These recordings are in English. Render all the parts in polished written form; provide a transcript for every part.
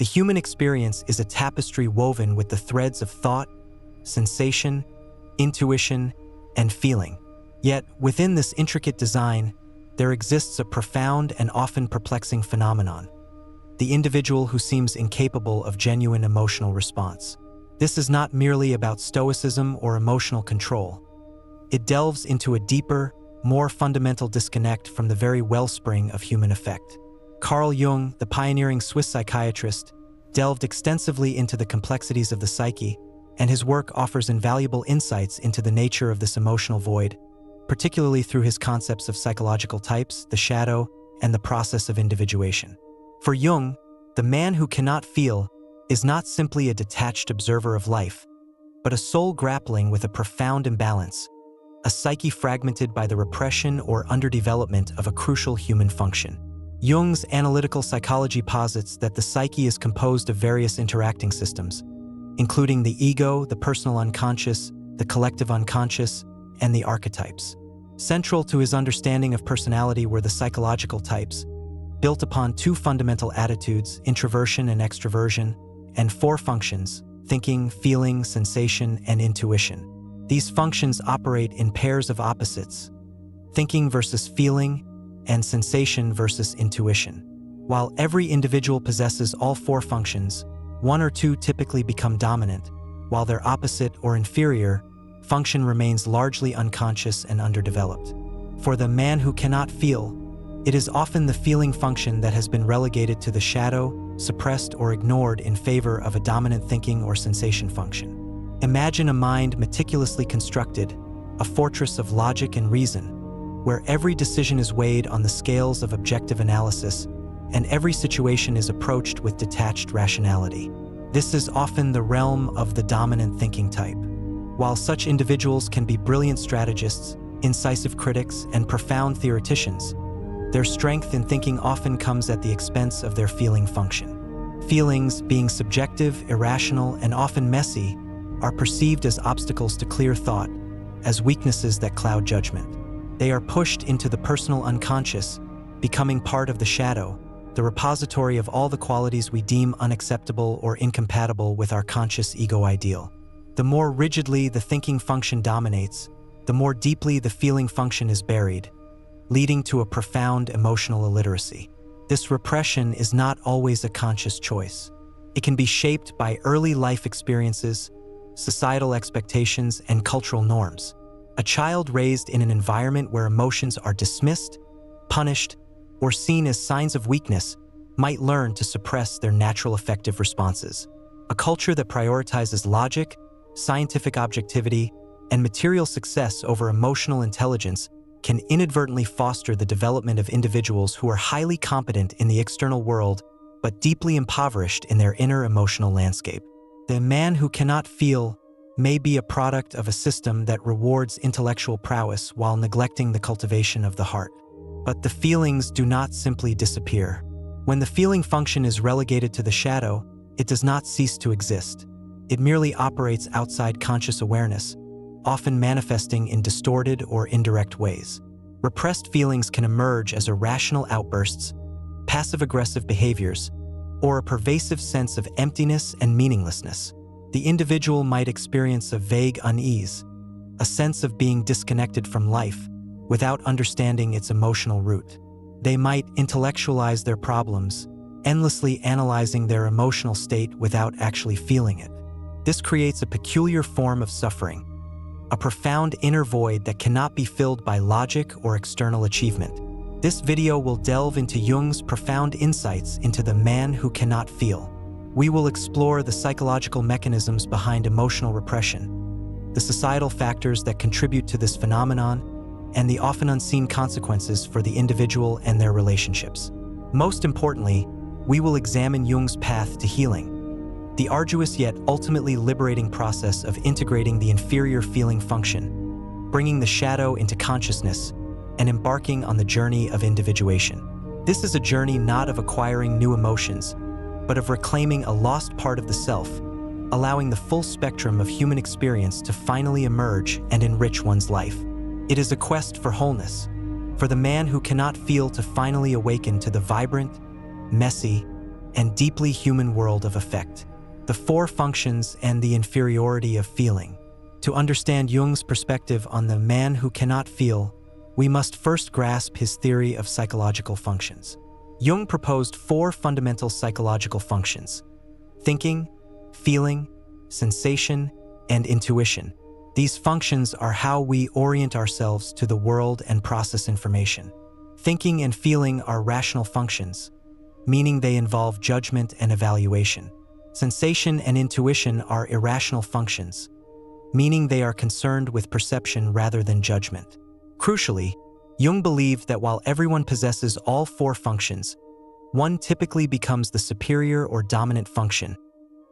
The human experience is a tapestry woven with the threads of thought, sensation, intuition, and feeling. Yet, within this intricate design, there exists a profound and often perplexing phenomenon: the individual who seems incapable of genuine emotional response. This is not merely about stoicism or emotional control. It delves into a deeper, more fundamental disconnect from the very wellspring of human affect. Carl Jung, the pioneering Swiss psychiatrist, delved extensively into the complexities of the psyche, and his work offers invaluable insights into the nature of this emotional void, particularly through his concepts of psychological types, the shadow, and the process of individuation. For Jung, the man who cannot feel is not simply a detached observer of life, but a soul grappling with a profound imbalance, a psyche fragmented by the repression or underdevelopment of a crucial human function. Jung's analytical psychology posits that the psyche is composed of various interacting systems, including the ego, the personal unconscious, the collective unconscious, and the archetypes. Central to his understanding of personality were the psychological types, built upon two fundamental attitudes, introversion and extroversion, and four functions: thinking, feeling, sensation, and intuition. These functions operate in pairs of opposites: thinking versus feeling, and sensation versus intuition. While every individual possesses all four functions, one or two typically become dominant, while their opposite or inferior function remains largely unconscious and underdeveloped. For the man who cannot feel, it is often the feeling function that has been relegated to the shadow, suppressed or ignored in favor of a dominant thinking or sensation function. Imagine a mind meticulously constructed, a fortress of logic and reason, where every decision is weighed on the scales of objective analysis and every situation is approached with detached rationality. This is often the realm of the dominant thinking type. While such individuals can be brilliant strategists, incisive critics, and profound theoreticians, their strength in thinking often comes at the expense of their feeling function. Feelings, being subjective, irrational, and often messy, are perceived as obstacles to clear thought, as weaknesses that cloud judgment. They are pushed into the personal unconscious, becoming part of the shadow, the repository of all the qualities we deem unacceptable or incompatible with our conscious ego ideal. The more rigidly the thinking function dominates, the more deeply the feeling function is buried, leading to a profound emotional illiteracy. This repression is not always a conscious choice. It can be shaped by early life experiences, societal expectations, and cultural norms. A child raised in an environment where emotions are dismissed, punished, or seen as signs of weakness might learn to suppress their natural affective responses. A culture that prioritizes logic, scientific objectivity, and material success over emotional intelligence can inadvertently foster the development of individuals who are highly competent in the external world but deeply impoverished in their inner emotional landscape. The man who cannot feel may be a product of a system that rewards intellectual prowess while neglecting the cultivation of the heart. But the feelings do not simply disappear. When the feeling function is relegated to the shadow, it does not cease to exist. It merely operates outside conscious awareness, often manifesting in distorted or indirect ways. Repressed feelings can emerge as irrational outbursts, passive-aggressive behaviors, or a pervasive sense of emptiness and meaninglessness. The individual might experience a vague unease, a sense of being disconnected from life, without understanding its emotional root. They might intellectualize their problems, endlessly analyzing their emotional state without actually feeling it. This creates a peculiar form of suffering, a profound inner void that cannot be filled by logic or external achievement. This video will delve into Jung's profound insights into the man who cannot feel. We will explore the psychological mechanisms behind emotional repression, the societal factors that contribute to this phenomenon, and the often unseen consequences for the individual and their relationships. Most importantly, we will examine Jung's path to healing, the arduous yet ultimately liberating process of integrating the inferior feeling function, bringing the shadow into consciousness, and embarking on the journey of individuation. This is a journey not of acquiring new emotions, but of reclaiming a lost part of the self, allowing the full spectrum of human experience to finally emerge and enrich one's life. It is a quest for wholeness, for the man who cannot feel to finally awaken to the vibrant, messy, and deeply human world of affect. The four functions and the inferiority of feeling. To understand Jung's perspective on the man who cannot feel, we must first grasp his theory of psychological functions. Jung proposed four fundamental psychological functions: thinking, feeling, sensation, and intuition. These functions are how we orient ourselves to the world and process information. Thinking and feeling are rational functions, meaning they involve judgment and evaluation. Sensation and intuition are irrational functions, meaning they are concerned with perception rather than judgment. Crucially, Jung believed that while everyone possesses all four functions, one typically becomes the superior or dominant function,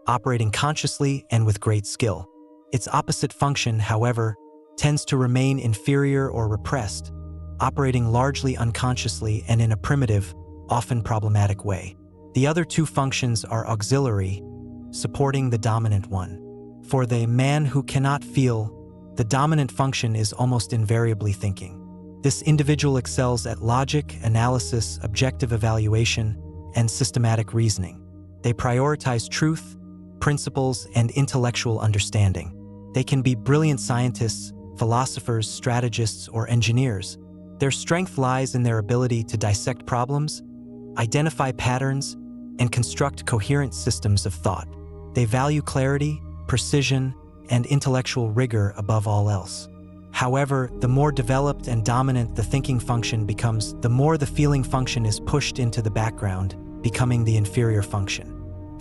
operating consciously and with great skill. Its opposite function, however, tends to remain inferior or repressed, operating largely unconsciously and in a primitive, often problematic way. The other two functions are auxiliary, supporting the dominant one. For the man who cannot feel, the dominant function is almost invariably thinking. This individual excels at logic, analysis, objective evaluation, and systematic reasoning. They prioritize truth, principles, and intellectual understanding. They can be brilliant scientists, philosophers, strategists, or engineers. Their strength lies in their ability to dissect problems, identify patterns, and construct coherent systems of thought. They value clarity, precision, and intellectual rigor above all else. However, the more developed and dominant the thinking function becomes, the more the feeling function is pushed into the background, becoming the inferior function.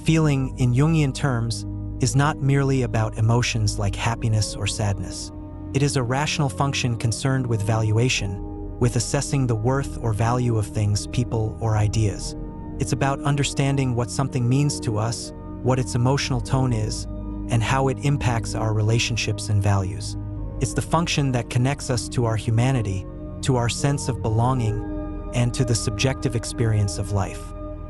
Feeling, in Jungian terms, is not merely about emotions like happiness or sadness. It is a rational function concerned with valuation, with assessing the worth or value of things, people, or ideas. It's about understanding what something means to us, what its emotional tone is, and how it impacts our relationships and values. It's the function that connects us to our humanity, to our sense of belonging, and to the subjective experience of life.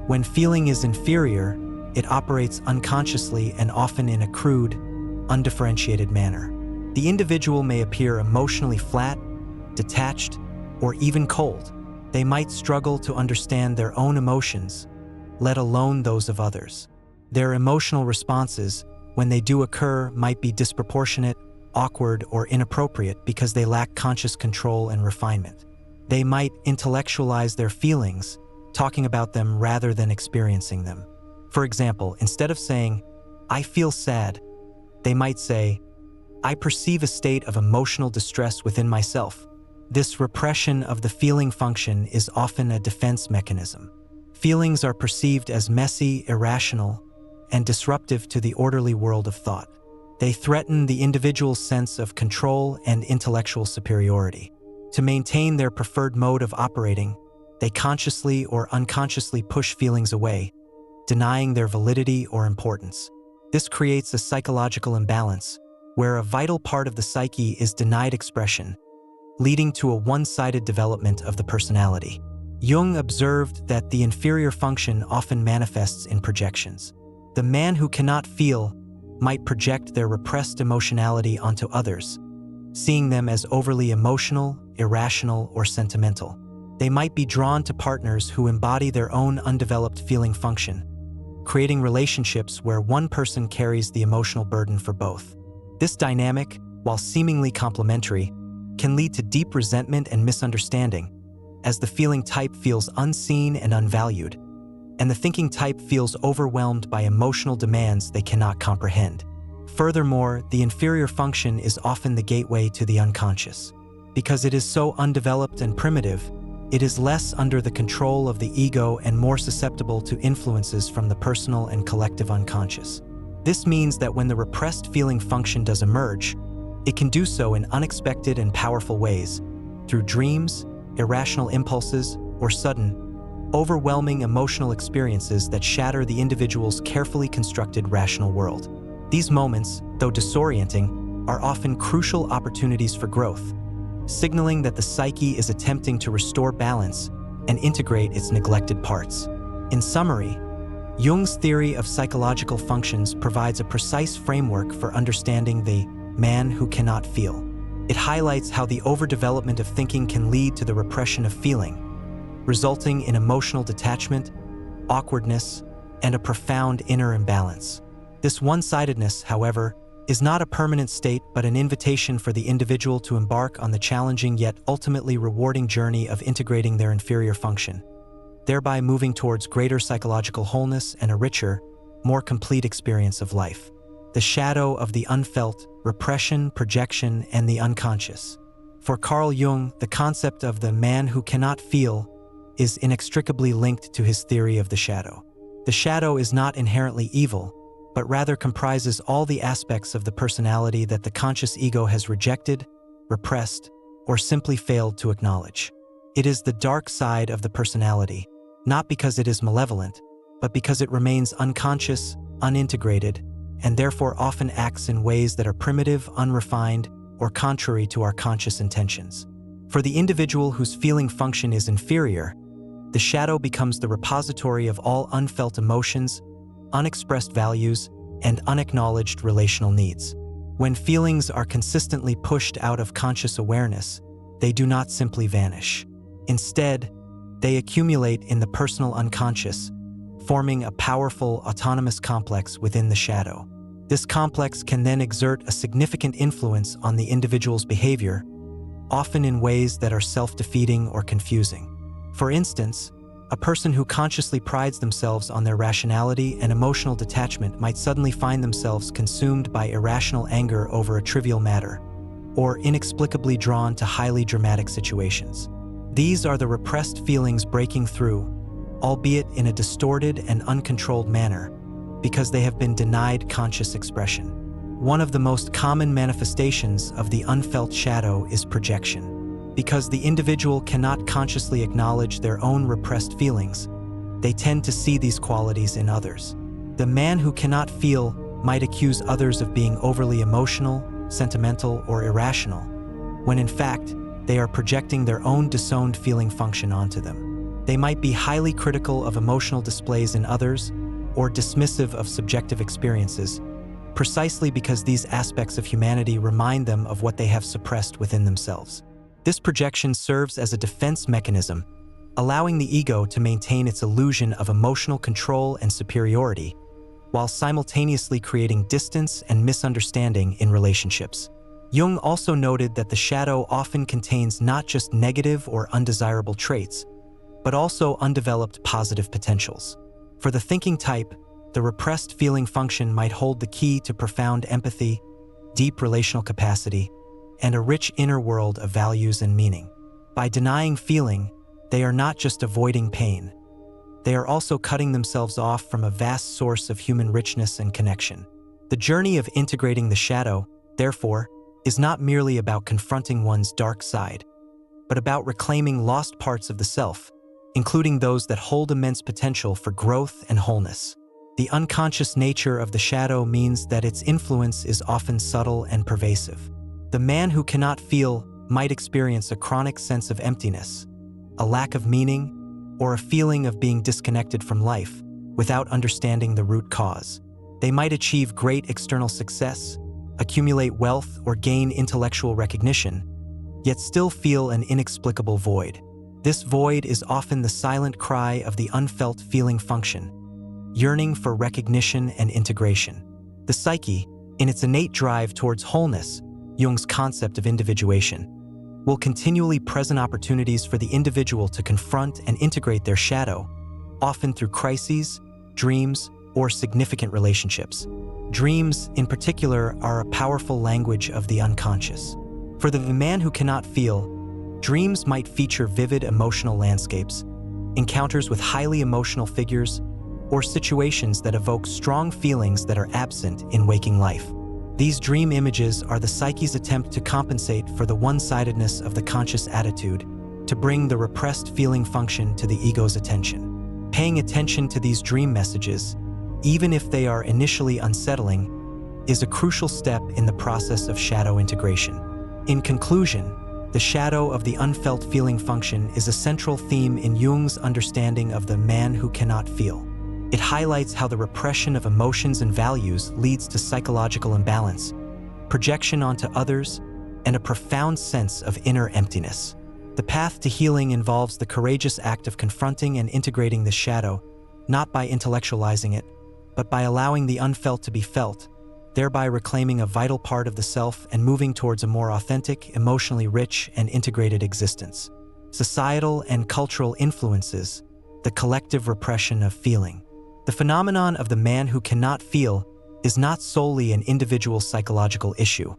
When feeling is inferior, it operates unconsciously and often in a crude, undifferentiated manner. The individual may appear emotionally flat, detached, or even cold. They might struggle to understand their own emotions, let alone those of others. Their emotional responses, when they do occur, might be disproportionate, awkward, or inappropriate because they lack conscious control and refinement. They might intellectualize their feelings, talking about them rather than experiencing them. For example, instead of saying, "I feel sad," they might say, "I perceive a state of emotional distress within myself." This repression of the feeling function is often a defense mechanism. Feelings are perceived as messy, irrational, and disruptive to the orderly world of thought. They threaten the individual's sense of control and intellectual superiority. To maintain their preferred mode of operating, they consciously or unconsciously push feelings away, denying their validity or importance. This creates a psychological imbalance, where a vital part of the psyche is denied expression, leading to a one-sided development of the personality. Jung observed that the inferior function often manifests in projections. The man who cannot feel might project their repressed emotionality onto others, seeing them as overly emotional, irrational, or sentimental. They might be drawn to partners who embody their own undeveloped feeling function, creating relationships where one person carries the emotional burden for both. This dynamic, while seemingly complementary, can lead to deep resentment and misunderstanding, as the feeling type feels unseen and unvalued, and the thinking type feels overwhelmed by emotional demands they cannot comprehend. Furthermore, the inferior function is often the gateway to the unconscious. Because it is so undeveloped and primitive, it is less under the control of the ego and more susceptible to influences from the personal and collective unconscious. This means that when the repressed feeling function does emerge, it can do so in unexpected and powerful ways, through dreams, irrational impulses, or sudden, overwhelming emotional experiences that shatter the individual's carefully constructed rational world. These moments, though disorienting, are often crucial opportunities for growth, signaling that the psyche is attempting to restore balance and integrate its neglected parts. In summary, Jung's theory of psychological functions provides a precise framework for understanding the man who cannot feel. It highlights how the overdevelopment of thinking can lead to the repression of feeling, resulting in emotional detachment, awkwardness, and a profound inner imbalance. This one-sidedness, however, is not a permanent state but an invitation for the individual to embark on the challenging yet ultimately rewarding journey of integrating their inferior function, thereby moving towards greater psychological wholeness and a richer, more complete experience of life. The shadow of the unfelt, repression, projection, and the unconscious. For Carl Jung, the concept of the man who cannot feel is inextricably linked to his theory of the shadow. The shadow is not inherently evil, but rather comprises all the aspects of the personality that the conscious ego has rejected, repressed, or simply failed to acknowledge. It is the dark side of the personality, not because it is malevolent, but because it remains unconscious, unintegrated, and therefore often acts in ways that are primitive, unrefined, or contrary to our conscious intentions. For the individual whose feeling function is inferior, the shadow becomes the repository of all unfelt emotions, unexpressed values, and unacknowledged relational needs. When feelings are consistently pushed out of conscious awareness, they do not simply vanish. Instead, they accumulate in the personal unconscious, forming a powerful, autonomous complex within the shadow. This complex can then exert a significant influence on the individual's behavior, often in ways that are self-defeating or confusing. For instance, a person who consciously prides themselves on their rationality and emotional detachment might suddenly find themselves consumed by irrational anger over a trivial matter, or inexplicably drawn to highly dramatic situations. These are the repressed feelings breaking through, albeit in a distorted and uncontrolled manner, because they have been denied conscious expression. One of the most common manifestations of the unfelt shadow is projection. Because the individual cannot consciously acknowledge their own repressed feelings, they tend to see these qualities in others. The man who cannot feel might accuse others of being overly emotional, sentimental, or irrational, when in fact, they are projecting their own disowned feeling function onto them. They might be highly critical of emotional displays in others, or dismissive of subjective experiences, precisely because these aspects of humanity remind them of what they have suppressed within themselves. This projection serves as a defense mechanism, allowing the ego to maintain its illusion of emotional control and superiority, while simultaneously creating distance and misunderstanding in relationships. Jung also noted that the shadow often contains not just negative or undesirable traits, but also undeveloped positive potentials. For the thinking type, the repressed feeling function might hold the key to profound empathy, deep relational capacity, and a rich inner world of values and meaning. By denying feeling, they are not just avoiding pain. They are also cutting themselves off from a vast source of human richness and connection. The journey of integrating the shadow, therefore, is not merely about confronting one's dark side, but about reclaiming lost parts of the self, including those that hold immense potential for growth and wholeness. The unconscious nature of the shadow means that its influence is often subtle and pervasive. The man who cannot feel might experience a chronic sense of emptiness, a lack of meaning, or a feeling of being disconnected from life without understanding the root cause. They might achieve great external success, accumulate wealth, or gain intellectual recognition, yet still feel an inexplicable void. This void is often the silent cry of the unfelt feeling function, yearning for recognition and integration. The psyche, in its innate drive towards wholeness, Jung's concept of individuation, will continually present opportunities for the individual to confront and integrate their shadow, often through crises, dreams, or significant relationships. Dreams, in particular, are a powerful language of the unconscious. For the man who cannot feel, dreams might feature vivid emotional landscapes, encounters with highly emotional figures, or situations that evoke strong feelings that are absent in waking life. These dream images are the psyche's attempt to compensate for the one-sidedness of the conscious attitude, to bring the repressed feeling function to the ego's attention. Paying attention to these dream messages, even if they are initially unsettling, is a crucial step in the process of shadow integration. In conclusion, the shadow of the unfelt feeling function is a central theme in Jung's understanding of the man who cannot feel. It highlights how the repression of emotions and values leads to psychological imbalance, projection onto others, and a profound sense of inner emptiness. The path to healing involves the courageous act of confronting and integrating the shadow, not by intellectualizing it, but by allowing the unfelt to be felt, thereby reclaiming a vital part of the self and moving towards a more authentic, emotionally rich, and integrated existence. Societal and cultural influences, the collective repression of feeling. The phenomenon of the man who cannot feel is not solely an individual psychological issue.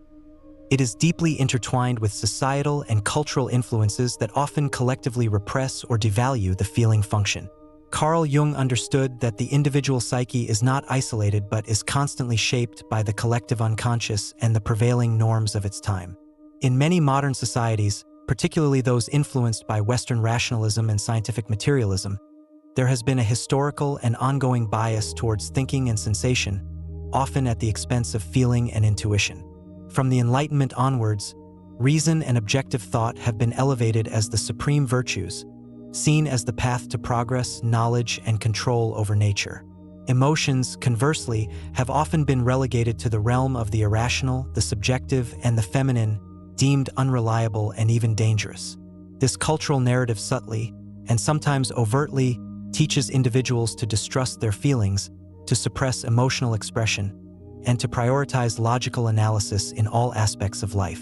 It is deeply intertwined with societal and cultural influences that often collectively repress or devalue the feeling function. Carl Jung understood that the individual psyche is not isolated but is constantly shaped by the collective unconscious and the prevailing norms of its time. In many modern societies, particularly those influenced by Western rationalism and scientific materialism, there has been a historical and ongoing bias towards thinking and sensation, often at the expense of feeling and intuition. From the Enlightenment onwards, reason and objective thought have been elevated as the supreme virtues, seen as the path to progress, knowledge, and control over nature. Emotions, conversely, have often been relegated to the realm of the irrational, the subjective, and the feminine, deemed unreliable and even dangerous. This cultural narrative subtly, and sometimes overtly, teaches individuals to distrust their feelings, to suppress emotional expression, and to prioritize logical analysis in all aspects of life.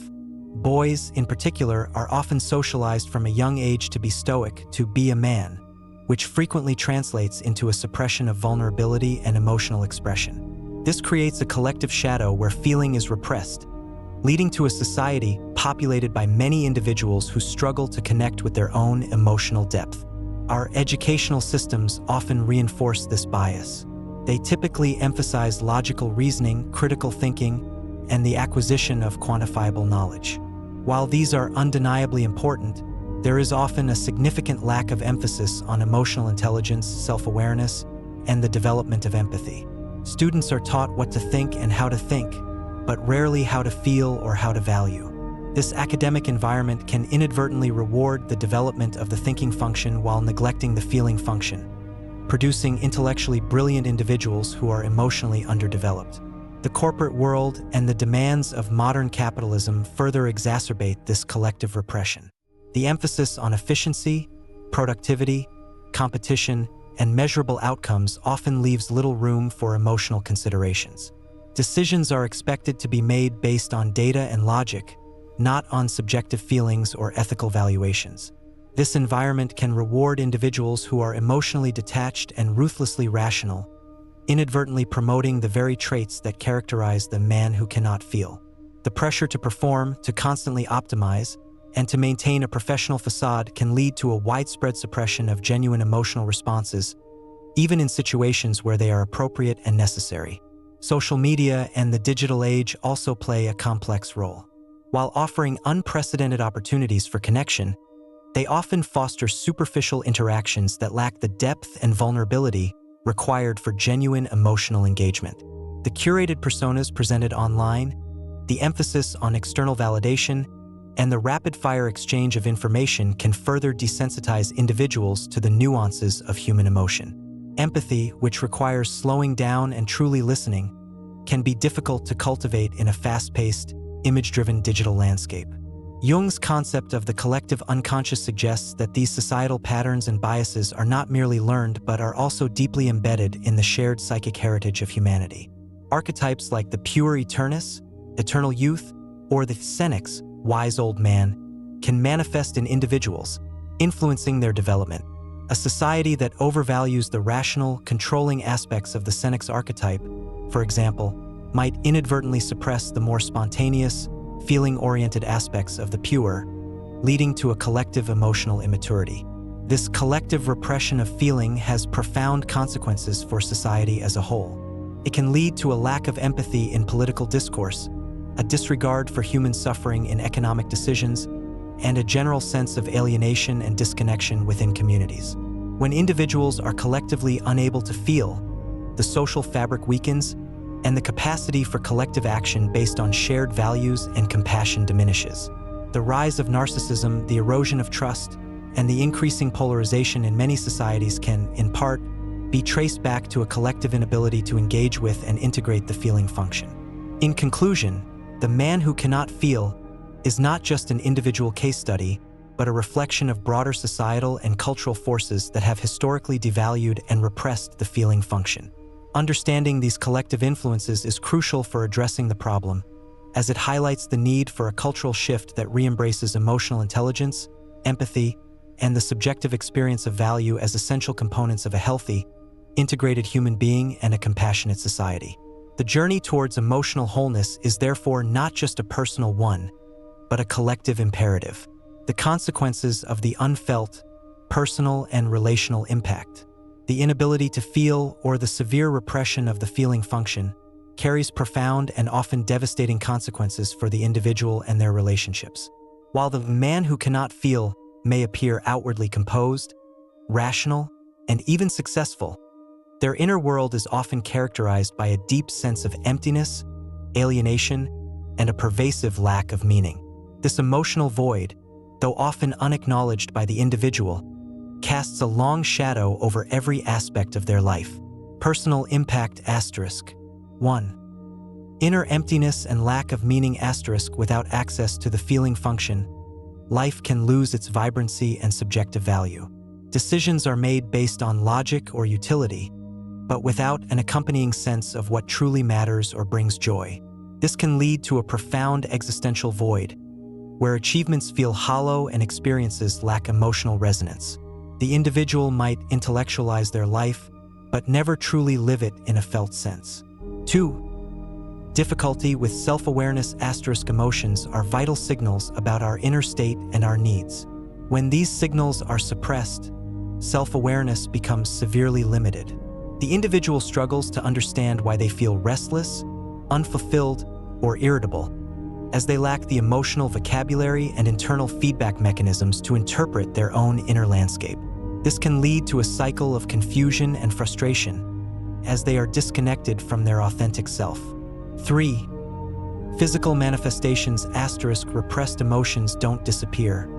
Boys, in particular, are often socialized from a young age to be stoic, to be a man, which frequently translates into a suppression of vulnerability and emotional expression. This creates a collective shadow where feeling is repressed, leading to a society populated by many individuals who struggle to connect with their own emotional depth. Our educational systems often reinforce this bias. They typically emphasize logical reasoning, critical thinking, and the acquisition of quantifiable knowledge. While these are undeniably important, there is often a significant lack of emphasis on emotional intelligence, self-awareness, and the development of empathy. Students are taught what to think and how to think, but rarely how to feel or how to value. This academic environment can inadvertently reward the development of the thinking function while neglecting the feeling function, producing intellectually brilliant individuals who are emotionally underdeveloped. The corporate world and the demands of modern capitalism further exacerbate this collective repression. The emphasis on efficiency, productivity, competition, and measurable outcomes often leaves little room for emotional considerations. Decisions are expected to be made based on data and logic, not on subjective feelings or ethical valuations. This environment can reward individuals who are emotionally detached and ruthlessly rational, inadvertently promoting the very traits that characterize the man who cannot feel. The pressure to perform, to constantly optimize, and to maintain a professional facade can lead to a widespread suppression of genuine emotional responses, even in situations where they are appropriate and necessary. Social media and the digital age also play a complex role. While offering unprecedented opportunities for connection, they often foster superficial interactions that lack the depth and vulnerability required for genuine emotional engagement. The curated personas presented online, the emphasis on external validation, and the rapid-fire exchange of information can further desensitize individuals to the nuances of human emotion. Empathy, which requires slowing down and truly listening, can be difficult to cultivate in a fast-paced, image-driven digital landscape. Jung's concept of the collective unconscious suggests that these societal patterns and biases are not merely learned but are also deeply embedded in the shared psychic heritage of humanity. Archetypes like the pure eternus, eternal youth, or the senex, wise old man, can manifest in individuals, influencing their development. A society that overvalues the rational, controlling aspects of the senex archetype, for example, might inadvertently suppress the more spontaneous, feeling-oriented aspects of the pure, leading to a collective emotional immaturity. This collective repression of feeling has profound consequences for society as a whole. It can lead to a lack of empathy in political discourse, a disregard for human suffering in economic decisions, and a general sense of alienation and disconnection within communities. When individuals are collectively unable to feel, the social fabric weakens, and the capacity for collective action based on shared values and compassion diminishes. The rise of narcissism, the erosion of trust, and the increasing polarization in many societies can, in part, be traced back to a collective inability to engage with and integrate the feeling function. In conclusion, the man who cannot feel is not just an individual case study, but a reflection of broader societal and cultural forces that have historically devalued and repressed the feeling function. Understanding these collective influences is crucial for addressing the problem, as it highlights the need for a cultural shift that re-embraces emotional intelligence, empathy, and the subjective experience of value as essential components of a healthy, integrated human being and a compassionate society. The journey towards emotional wholeness is therefore not just a personal one, but a collective imperative. The consequences of the unfelt, personal and relational impact, the inability to feel or the severe repression of the feeling function, carries profound and often devastating consequences for the individual and their relationships. While the man who cannot feel may appear outwardly composed, rational, and even successful, their inner world is often characterized by a deep sense of emptiness, alienation, and a pervasive lack of meaning. This emotional void, though often unacknowledged by the individual, casts a long shadow over every aspect of their life. Personal impact *. 1. Inner emptiness and lack of meaning * without access to the feeling function, life can lose its vibrancy and subjective value. Decisions are made based on logic or utility, but without an accompanying sense of what truly matters or brings joy. This can lead to a profound existential void, where achievements feel hollow and experiences lack emotional resonance. The individual might intellectualize their life, but never truly live it in a felt sense. 2. Difficulty with self-awareness * emotions are vital signals about our inner state and our needs. When these signals are suppressed, self-awareness becomes severely limited. The individual struggles to understand why they feel restless, unfulfilled, or irritable, as they lack the emotional vocabulary and internal feedback mechanisms to interpret their own inner landscape. This can lead to a cycle of confusion and frustration, as they are disconnected from their authentic self. 3. Physical manifestations * repressed emotions don't disappear.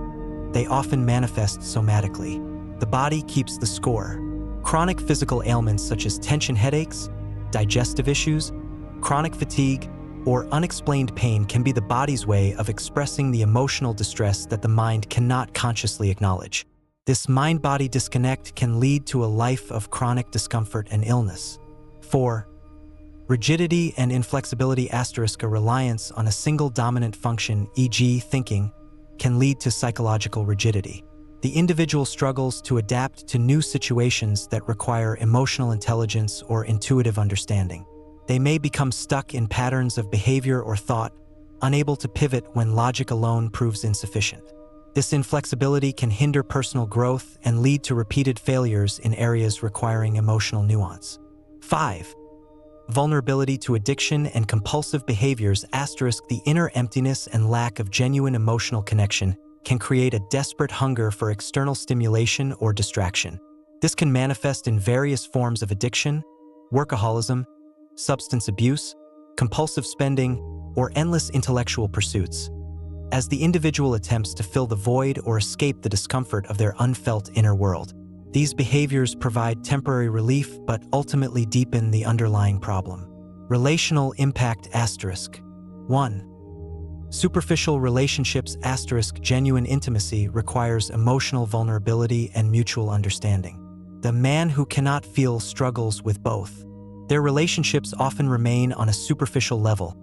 They often manifest somatically. The body keeps the score. Chronic physical ailments such as tension headaches, digestive issues, chronic fatigue, or unexplained pain can be the body's way of expressing the emotional distress that the mind cannot consciously acknowledge. This mind-body disconnect can lead to a life of chronic discomfort and illness. 4. Rigidity and inflexibility * a reliance on a single dominant function, e.g. thinking, can lead to psychological rigidity. The individual struggles to adapt to new situations that require emotional intelligence or intuitive understanding. They may become stuck in patterns of behavior or thought, unable to pivot when logic alone proves insufficient. This inflexibility can hinder personal growth and lead to repeated failures in areas requiring emotional nuance. 5. Vulnerability to addiction and compulsive behaviors * the inner emptiness and lack of genuine emotional connection can create a desperate hunger for external stimulation or distraction. This can manifest in various forms of addiction, workaholism, substance abuse, compulsive spending, or endless intellectual pursuits, as the individual attempts to fill the void or escape the discomfort of their unfelt inner world. These behaviors provide temporary relief but ultimately deepen the underlying problem. Relational impact * 1. Superficial relationships * genuine intimacy requires emotional vulnerability and mutual understanding. The man who cannot feel struggles with both. Their relationships often remain on a superficial level,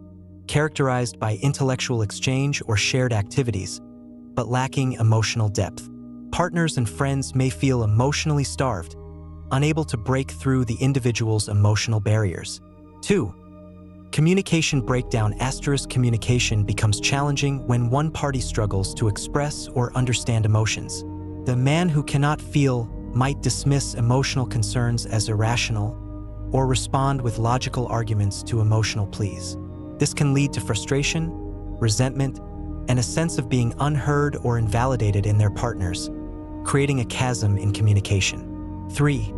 characterized by intellectual exchange or shared activities, but lacking emotional depth. Partners and friends may feel emotionally starved, unable to break through the individual's emotional barriers. 2. Communication breakdown * communication becomes challenging when one party struggles to express or understand emotions. The man who cannot feel might dismiss emotional concerns as irrational or respond with logical arguments to emotional pleas. This can lead to frustration, resentment, and a sense of being unheard or invalidated in their partners, creating a chasm in communication. 3.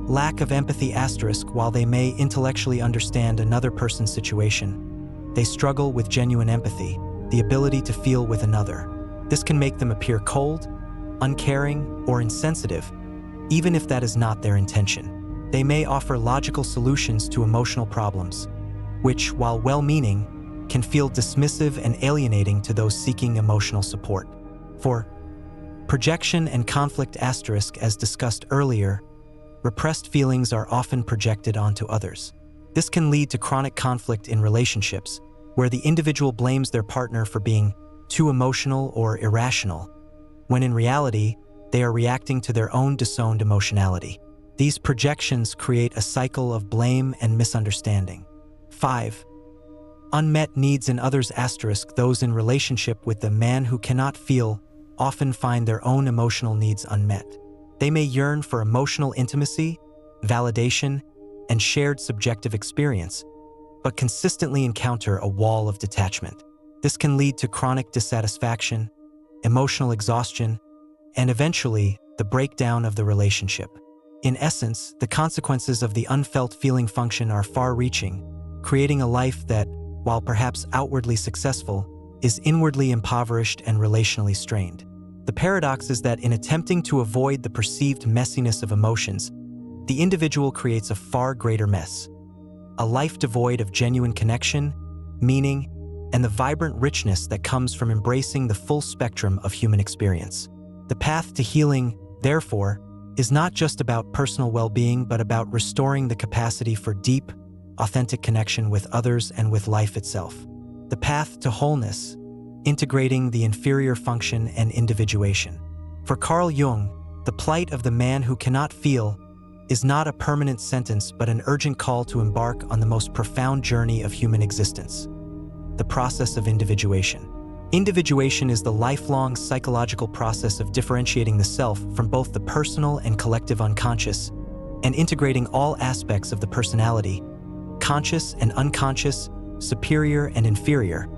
Lack of empathy * while they may intellectually understand another person's situation, they struggle with genuine empathy, the ability to feel with another. This can make them appear cold, uncaring, or insensitive, even if that is not their intention. They may offer logical solutions to emotional problems, which, while well-meaning, can feel dismissive and alienating to those seeking emotional support. 4. Projection and conflict asterisk. As discussed earlier, repressed feelings are often projected onto others. This can lead to chronic conflict in relationships, where the individual blames their partner for being too emotional or irrational, when in reality, they are reacting to their own disowned emotionality. These projections create a cycle of blame and misunderstanding. 5. Unmet needs in others asterisk. Those in relationship with the man who cannot feel often find their own emotional needs unmet. They may yearn for emotional intimacy, validation, and shared subjective experience, but consistently encounter a wall of detachment. This can lead to chronic dissatisfaction, emotional exhaustion, and eventually the breakdown of the relationship. In essence, the consequences of the unfelt feeling function are far-reaching, creating a life that, while perhaps outwardly successful, is inwardly impoverished and relationally strained. The paradox is that in attempting to avoid the perceived messiness of emotions, the individual creates a far greater mess. A life devoid of genuine connection, meaning, and the vibrant richness that comes from embracing the full spectrum of human experience. The path to healing, therefore, is not just about personal well-being, but about restoring the capacity for deep, authentic connection with others and with life itself. The path to wholeness, integrating the inferior function and individuation. For Carl Jung, the plight of the man who cannot feel is not a permanent sentence but an urgent call to embark on the most profound journey of human existence, the process of individuation. Individuation is the lifelong psychological process of differentiating the self from both the personal and collective unconscious, and integrating all aspects of the personality, conscious and unconscious, superior and inferior,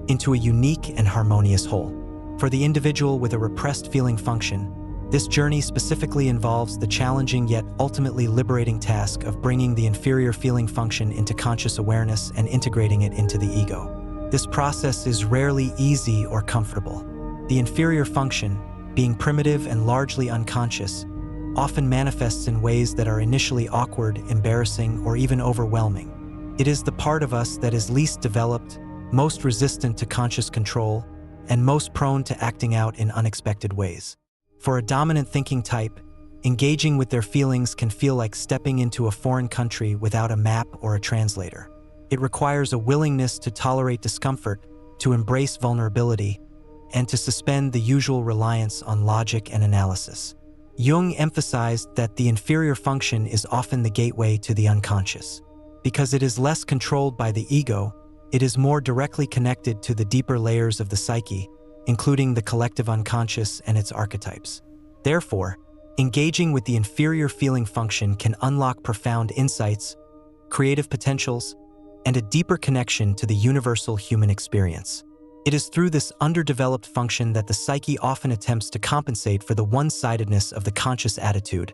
into a unique and harmonious whole. For the individual with a repressed feeling function, this journey specifically involves the challenging yet ultimately liberating task of bringing the inferior feeling function into conscious awareness and integrating it into the ego. This process is rarely easy or comfortable. The inferior function, being primitive and largely unconscious, often manifests in ways that are initially awkward, embarrassing, or even overwhelming. It is the part of us that is least developed, most resistant to conscious control, and most prone to acting out in unexpected ways. For a dominant thinking type, engaging with their feelings can feel like stepping into a foreign country without a map or a translator. It requires a willingness to tolerate discomfort, to embrace vulnerability, and to suspend the usual reliance on logic and analysis. Jung emphasized that the inferior function is often the gateway to the unconscious. Because it is less controlled by the ego, it is more directly connected to the deeper layers of the psyche, including the collective unconscious and its archetypes. Therefore, engaging with the inferior feeling function can unlock profound insights, creative potentials, and a deeper connection to the universal human experience. It is through this underdeveloped function that the psyche often attempts to compensate for the one-sidedness of the conscious attitude,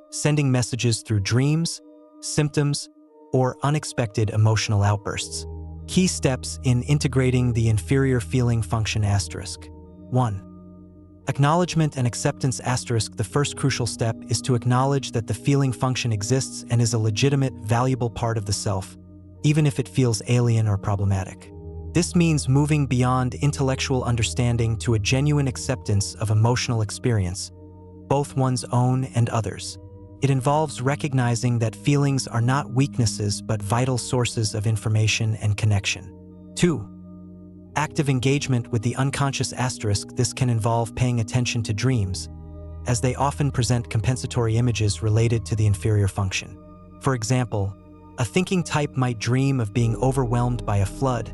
sending messages through dreams, symptoms, or unexpected emotional outbursts. Key steps in integrating the inferior feeling function asterisk. 1. Acknowledgement and acceptance asterisk. The first crucial step is to acknowledge that the feeling function exists and is a legitimate, valuable part of the self, even if it feels alien or problematic. This means moving beyond intellectual understanding to a genuine acceptance of emotional experience, both one's own and others. It involves recognizing that feelings are not weaknesses but vital sources of information and connection. 2. Active engagement with the unconscious asterisk. This can involve paying attention to dreams, as they often present compensatory images related to the inferior function. For example, a thinking type might dream of being overwhelmed by a flood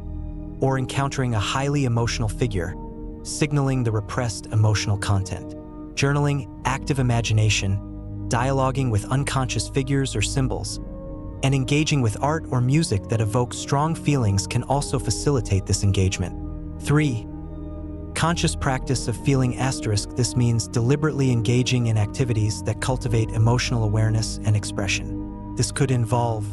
or encountering a highly emotional figure, signaling the repressed emotional content. Journaling, active imagination, dialoguing with unconscious figures or symbols, and engaging with art or music that evoke strong feelings can also facilitate this engagement. 3. Conscious practice of feeling asterisk. This means deliberately engaging in activities that cultivate emotional awareness and expression. This could involve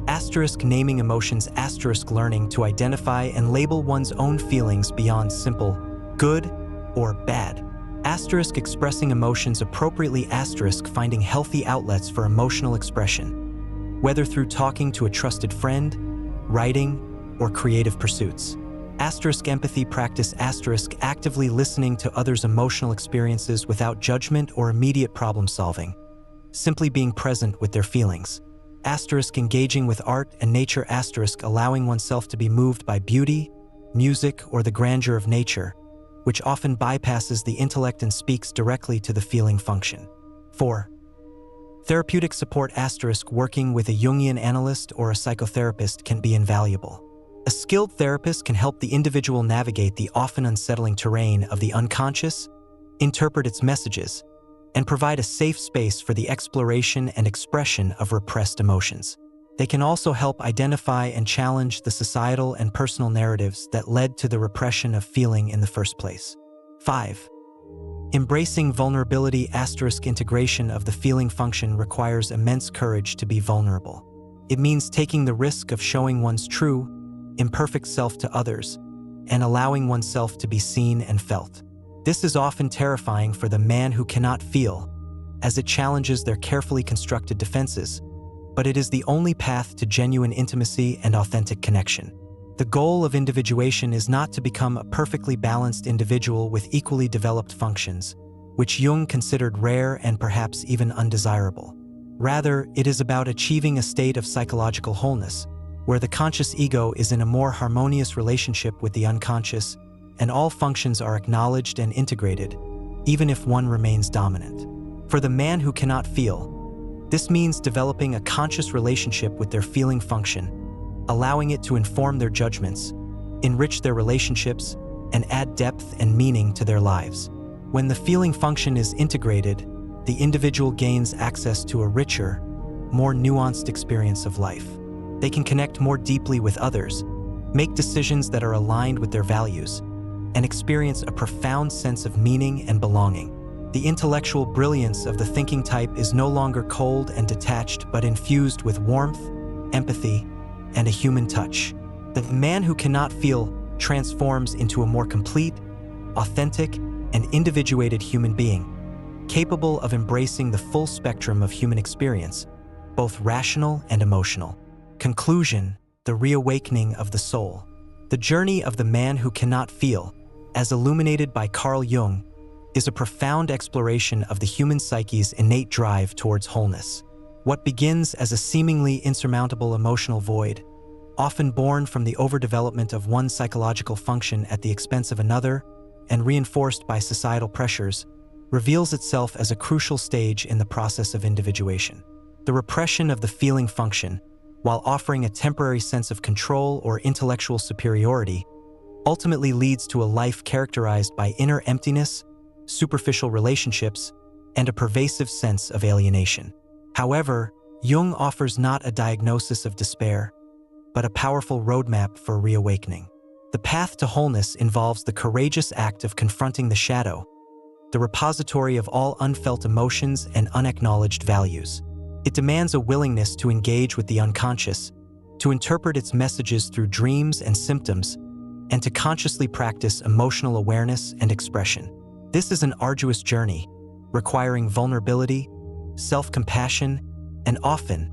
asterisk naming emotions, asterisk learning to identify and label one's own feelings beyond simple good or bad, asterisk expressing emotions appropriately, asterisk finding healthy outlets for emotional expression, whether through talking to a trusted friend, writing, or creative pursuits. Empathy practice actively listening to others' emotional experiences without judgment or immediate problem solving, simply being present with their feelings. Engaging with art and nature allowing oneself to be moved by beauty, music, or the grandeur of nature, which often bypasses the intellect and speaks directly to the feeling function. 4. Therapeutic support working with a Jungian analyst or a psychotherapist can be invaluable. A skilled therapist can help the individual navigate the often unsettling terrain of the unconscious, interpret its messages, and provide a safe space for the exploration and expression of repressed emotions. They can also help identify and challenge the societal and personal narratives that led to the repression of feeling in the first place. 5. Embracing vulnerability integration of the feeling function requires immense courage to be vulnerable. It means taking the risk of showing one's true, imperfect self to others, and allowing oneself to be seen and felt. This is often terrifying for the man who cannot feel, as it challenges their carefully constructed defenses, but it is the only path to genuine intimacy and authentic connection. The goal of individuation is not to become a perfectly balanced individual with equally developed functions, which Jung considered rare and perhaps even undesirable. Rather, it is about achieving a state of psychological wholeness, where the conscious ego is in a more harmonious relationship with the unconscious, and all functions are acknowledged and integrated, even if one remains dominant. For the man who cannot feel, this means developing a conscious relationship with their feeling function, allowing it to inform their judgments, enrich their relationships, and add depth and meaning to their lives. When the feeling function is integrated, the individual gains access to a richer, more nuanced experience of life. They can connect more deeply with others, make decisions that are aligned with their values, and experience a profound sense of meaning and belonging. The intellectual brilliance of the thinking type is no longer cold and detached, but infused with warmth, empathy, and a human touch. The man who cannot feel transforms into a more complete, authentic, and individuated human being, capable of embracing the full spectrum of human experience, both rational and emotional. Conclusion: the reawakening of the soul. The journey of the man who cannot feel, as illuminated by Carl Jung, is a profound exploration of the human psyche's innate drive towards wholeness. What begins as a seemingly insurmountable emotional void, often born from the overdevelopment of one psychological function at the expense of another and reinforced by societal pressures, reveals itself as a crucial stage in the process of individuation. The repression of the feeling function, while offering a temporary sense of control or intellectual superiority, ultimately leads to a life characterized by inner emptiness, superficial relationships, and a pervasive sense of alienation. However, Jung offers not a diagnosis of despair, but a powerful roadmap for reawakening. The path to wholeness involves the courageous act of confronting the shadow, the repository of all unfelt emotions and unacknowledged values. It demands a willingness to engage with the unconscious, to interpret its messages through dreams and symptoms, and to consciously practice emotional awareness and expression. This is an arduous journey, requiring vulnerability, self-compassion, and often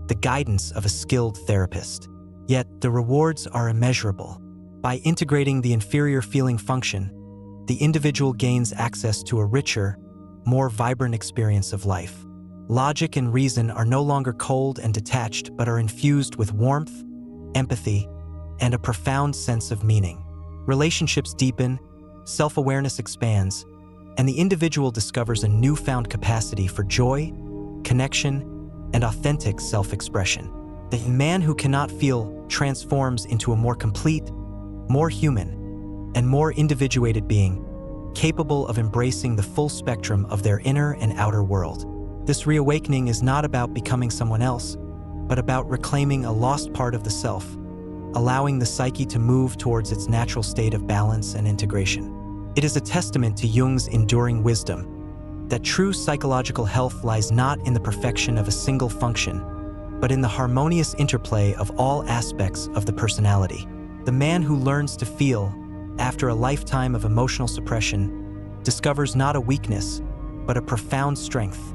the guidance of a skilled therapist. Yet, the rewards are immeasurable. By integrating the inferior feeling function, the individual gains access to a richer, more vibrant experience of life. Logic and reason are no longer cold and detached, but are infused with warmth, empathy, and a profound sense of meaning. Relationships deepen, self-awareness expands, and the individual discovers a newfound capacity for joy, connection, and authentic self-expression. The man who cannot feel transforms into a more complete, more human, and more individuated being, capable of embracing the full spectrum of their inner and outer world. This reawakening is not about becoming someone else, but about reclaiming a lost part of the self, allowing the psyche to move towards its natural state of balance and integration. It is a testament to Jung's enduring wisdom that true psychological health lies not in the perfection of a single function, but in the harmonious interplay of all aspects of the personality. The man who learns to feel, after a lifetime of emotional suppression, discovers not a weakness, but a profound strength,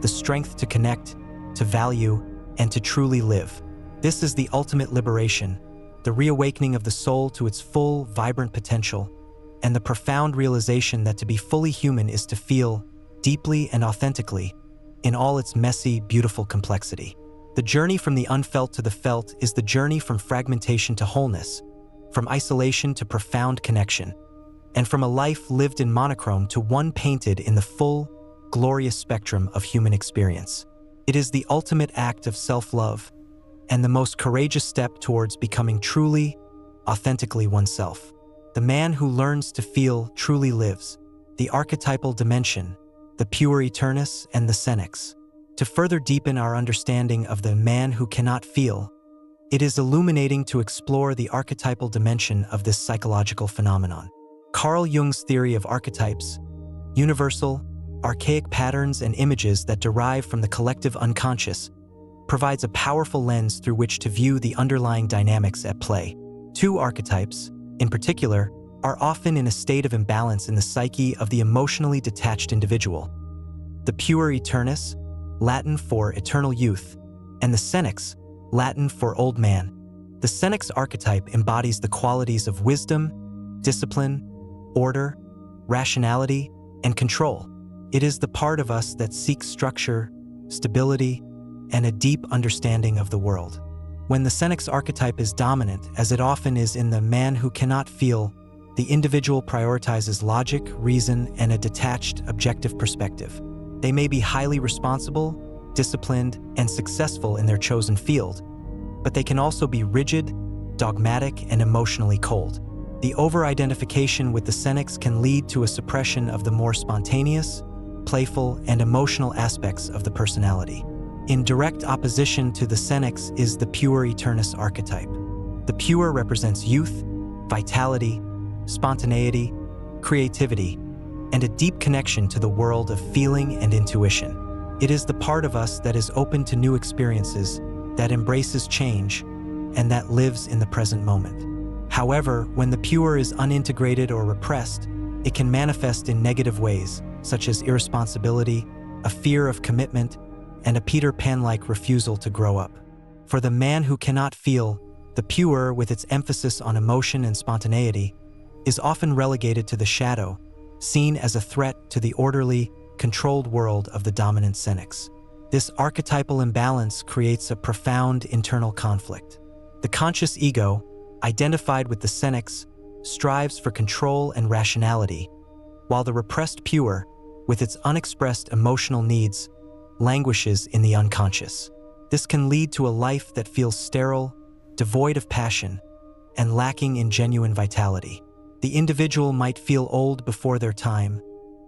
the strength to connect, to value, and to truly live. This is the ultimate liberation, the reawakening of the soul to its full, vibrant potential, and the profound realization that to be fully human is to feel deeply and authentically in all its messy, beautiful complexity. The journey from the unfelt to the felt is the journey from fragmentation to wholeness, from isolation to profound connection, and from a life lived in monochrome to one painted in the full, glorious spectrum of human experience. It is the ultimate act of self-love and the most courageous step towards becoming truly, authentically oneself. The man who learns to feel truly lives, the archetypal dimension, the pure eternus, and the senex. To further deepen our understanding of the man who cannot feel, it is illuminating to explore the archetypal dimension of this psychological phenomenon. Carl Jung's theory of archetypes, universal, archaic patterns and images that derive from the collective unconscious, provides a powerful lens through which to view the underlying dynamics at play. Two archetypes, in particular, are often in a state of imbalance in the psyche of the emotionally detached individual. The pure eternus, Latin for eternal youth, and the senex, Latin for old man. The senex archetype embodies the qualities of wisdom, discipline, order, rationality, and control. It is the part of us that seeks structure, stability, and a deep understanding of the world. When the senex archetype is dominant, as it often is in the man who cannot feel, the individual prioritizes logic, reason, and a detached, objective perspective. They may be highly responsible, disciplined, and successful in their chosen field, but they can also be rigid, dogmatic, and emotionally cold. The over-identification with the senex can lead to a suppression of the more spontaneous, playful, and emotional aspects of the personality. In direct opposition to the senex is the pure eternus archetype. The pure represents youth, vitality, spontaneity, creativity, and a deep connection to the world of feeling and intuition. It is the part of us that is open to new experiences, that embraces change, and that lives in the present moment. However, when the pure is unintegrated or repressed, it can manifest in negative ways, such as irresponsibility, a fear of commitment, and a Peter Pan-like refusal to grow up. For the man who cannot feel, the pure, with its emphasis on emotion and spontaneity, is often relegated to the shadow, seen as a threat to the orderly, controlled world of the dominant senex. This archetypal imbalance creates a profound internal conflict. The conscious ego, identified with the senex, strives for control and rationality, while the repressed pure, with its unexpressed emotional needs, languishes in the unconscious. This can lead to a life that feels sterile, devoid of passion, and lacking in genuine vitality. The individual might feel old before their time,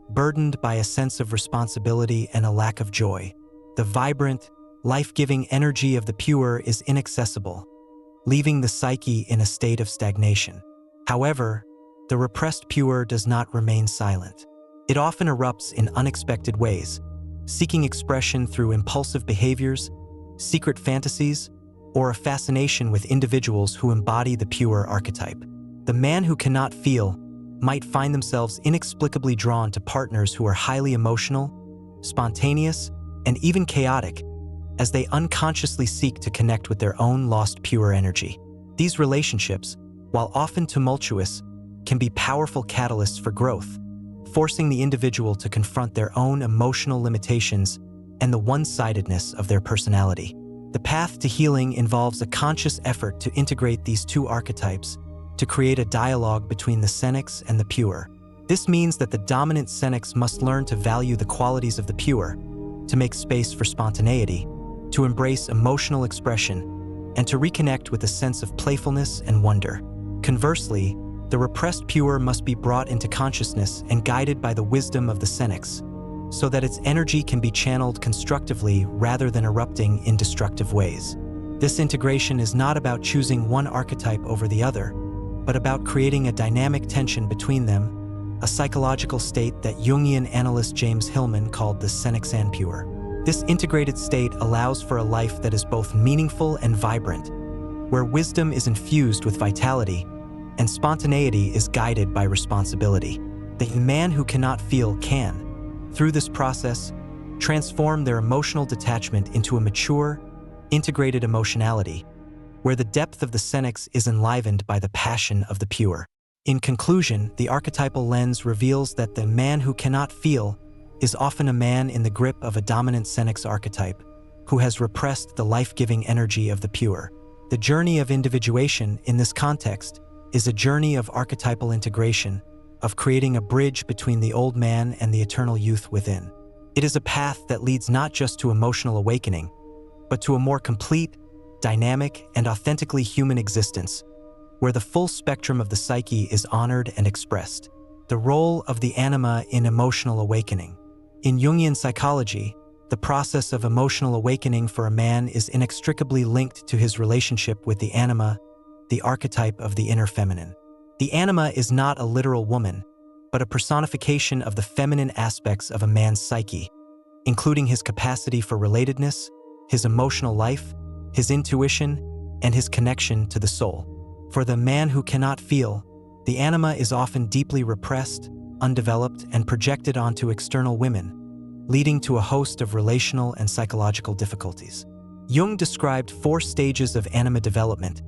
burdened by a sense of responsibility and a lack of joy. The vibrant, life-giving energy of the pure is inaccessible, leaving the psyche in a state of stagnation. However, the repressed pure does not remain silent. It often erupts in unexpected ways, seeking expression through impulsive behaviors, secret fantasies, or a fascination with individuals who embody the pure archetype. The man who cannot feel might find themselves inexplicably drawn to partners who are highly emotional, spontaneous, and even chaotic, as they unconsciously seek to connect with their own lost pure energy. These relationships, while often tumultuous, can be powerful catalysts for growth, forcing the individual to confront their own emotional limitations and the one-sidedness of their personality. The path to healing involves a conscious effort to integrate these two archetypes to create a dialogue between the senex and the pure. This means that the dominant senex must learn to value the qualities of the pure, to make space for spontaneity, to embrace emotional expression, and to reconnect with a sense of playfulness and wonder. Conversely, the repressed pure must be brought into consciousness and guided by the wisdom of the senex, so that its energy can be channeled constructively rather than erupting in destructive ways. This integration is not about choosing one archetype over the other, but about creating a dynamic tension between them, a psychological state that Jungian analyst James Hillman called the senexan pure. This integrated state allows for a life that is both meaningful and vibrant, where wisdom is infused with vitality and spontaneity is guided by responsibility. The man who cannot feel can, through this process, transform their emotional detachment into a mature, integrated emotionality, where the depth of the senex is enlivened by the passion of the pure. In conclusion, the archetypal lens reveals that the man who cannot feel is often a man in the grip of a dominant senex archetype who has repressed the life-giving energy of the pure. The journey of individuation in this context is a journey of archetypal integration, of creating a bridge between the old man and the eternal youth within. It is a path that leads not just to emotional awakening, but to a more complete, dynamic, and authentically human existence, where the full spectrum of the psyche is honored and expressed. The role of the anima in emotional awakening. In Jungian psychology, the process of emotional awakening for a man is inextricably linked to his relationship with the anima, the archetype of the inner feminine. The anima is not a literal woman, but a personification of the feminine aspects of a man's psyche, including his capacity for relatedness, his emotional life, his intuition, and his connection to the soul. For the man who cannot feel, the anima is often deeply repressed, undeveloped, and projected onto external women, leading to a host of relational and psychological difficulties. Jung described 4 stages of anima development,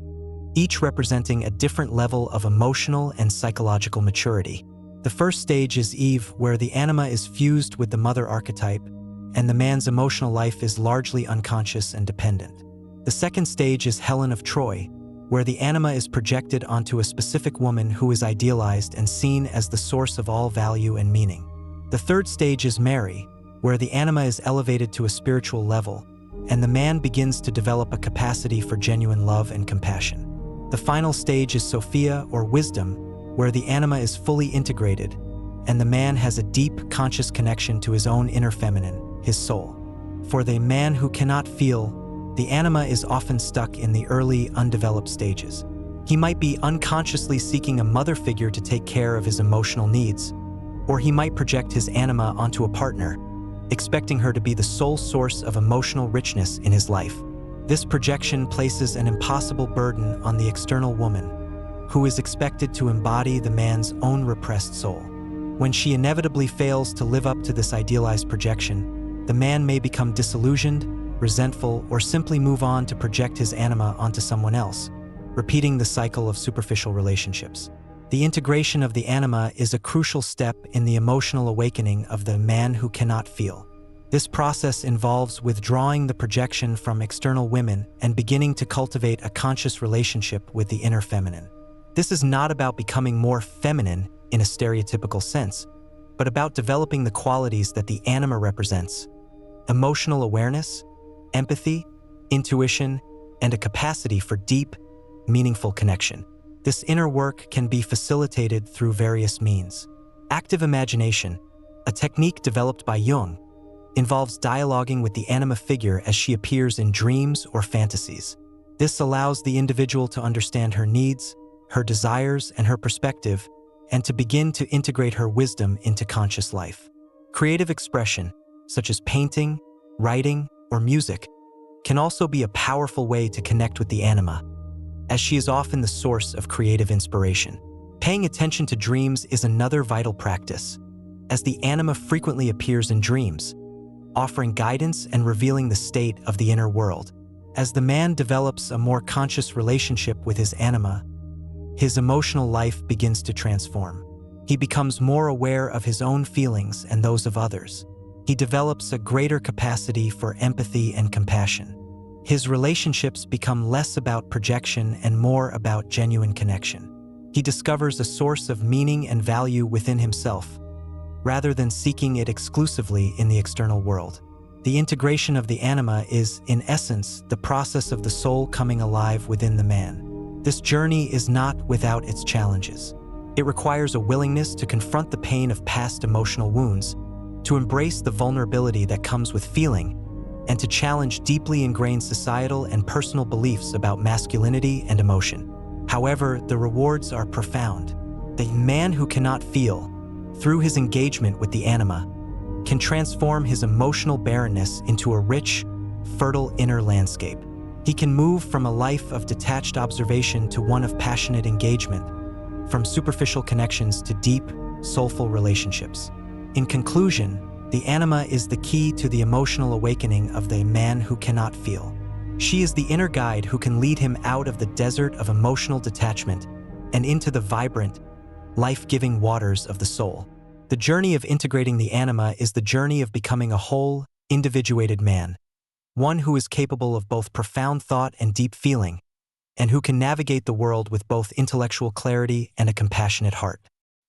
each representing a different level of emotional and psychological maturity. The first stage is Eve, where the anima is fused with the mother archetype, and the man's emotional life is largely unconscious and dependent. The second stage is Helen of Troy, where the anima is projected onto a specific woman who is idealized and seen as the source of all value and meaning. The third stage is Mary, where the anima is elevated to a spiritual level, and the man begins to develop a capacity for genuine love and compassion. The final stage is Sophia, or wisdom, where the anima is fully integrated, and the man has a deep, conscious connection to his own inner feminine, his soul. For the man who cannot feel, the anima is often stuck in the early, undeveloped stages. He might be unconsciously seeking a mother figure to take care of his emotional needs, or he might project his anima onto a partner, expecting her to be the sole source of emotional richness in his life. This projection places an impossible burden on the external woman, who is expected to embody the man's own repressed soul. When she inevitably fails to live up to this idealized projection, the man may become disillusioned, resentful, or simply move on to project his anima onto someone else, repeating the cycle of superficial relationships. The integration of the anima is a crucial step in the emotional awakening of the man who cannot feel. This process involves withdrawing the projection from external women and beginning to cultivate a conscious relationship with the inner feminine. This is not about becoming more feminine in a stereotypical sense, but about developing the qualities that the anima represents: emotional awareness, empathy, intuition, and a capacity for deep, meaningful connection. This inner work can be facilitated through various means. Active imagination, a technique developed by Jung, involves dialoguing with the anima figure as she appears in dreams or fantasies. This allows the individual to understand her needs, her desires, and her perspective, and to begin to integrate her wisdom into conscious life. Creative expression, such as painting, writing, or music, can also be a powerful way to connect with the anima, as she is often the source of creative inspiration. Paying attention to dreams is another vital practice, as the anima frequently appears in dreams, offering guidance and revealing the state of the inner world. As the man develops a more conscious relationship with his anima, his emotional life begins to transform. He becomes more aware of his own feelings and those of others. He develops a greater capacity for empathy and compassion. His relationships become less about projection and more about genuine connection. He discovers a source of meaning and value within himself, rather than seeking it exclusively in the external world. The integration of the anima is, in essence, the process of the soul coming alive within the man. This journey is not without its challenges. It requires a willingness to confront the pain of past emotional wounds, to embrace the vulnerability that comes with feeling, and to challenge deeply ingrained societal and personal beliefs about masculinity and emotion. However, the rewards are profound. The man who cannot feel, through his engagement with the anima, can transform his emotional barrenness into a rich, fertile inner landscape. He can move from a life of detached observation to one of passionate engagement, from superficial connections to deep, soulful relationships. In conclusion, the anima is the key to the emotional awakening of the man who cannot feel. She is the inner guide who can lead him out of the desert of emotional detachment and into the vibrant, life-giving waters of the soul. The journey of integrating the anima is the journey of becoming a whole, individuated man, one who is capable of both profound thought and deep feeling, and who can navigate the world with both intellectual clarity and a compassionate heart.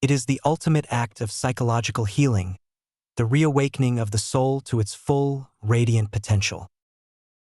It is the ultimate act of psychological healing, the reawakening of the soul to its full, radiant potential.